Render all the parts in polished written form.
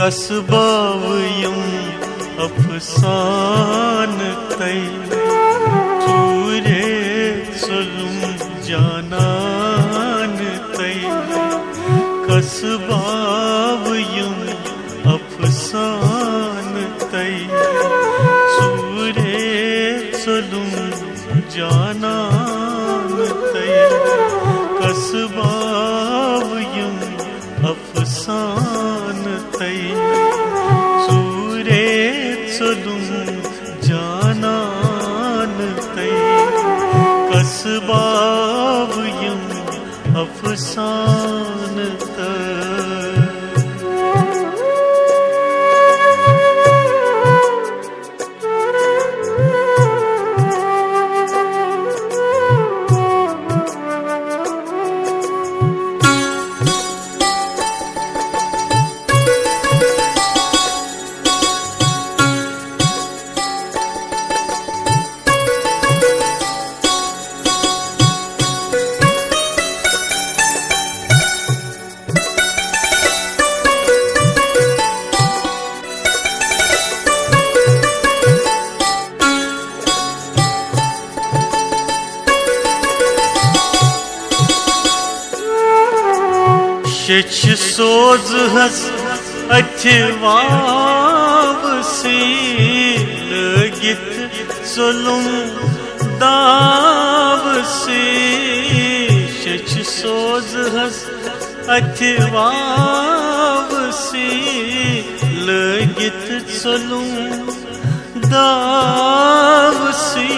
कसबावयं अफसान तै चूरे चलुं जानान तै कसबावयं अफसान तै चूरे चलुं जानान तै कसबावयं अफसान तै चूरे चलुं जानान तै कसबावयं अफसान तै। शेच सोज हस अथवावसी लगित चलुं दावसी शेच सोज हस अथवावसी लगित चलुं दावसी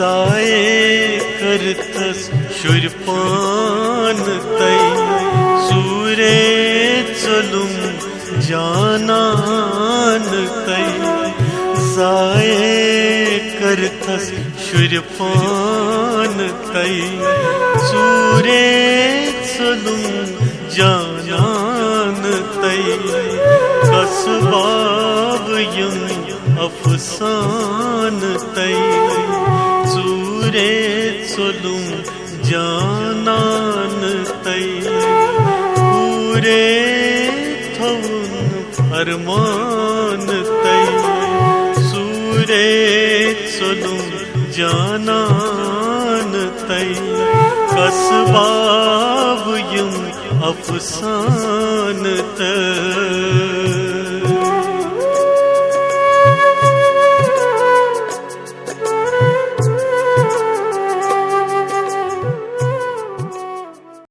जाए करतस शुरपान तै चूरे चलुं जानान तै जाए करतस शुरपान तै चूरे चलुं जानान तै कसबावयं अफसान तै चूरे चलुं जानान तै पूरे थौन फरमान तै चूरे चलुं जानान तै कसबावयं अफसान तै।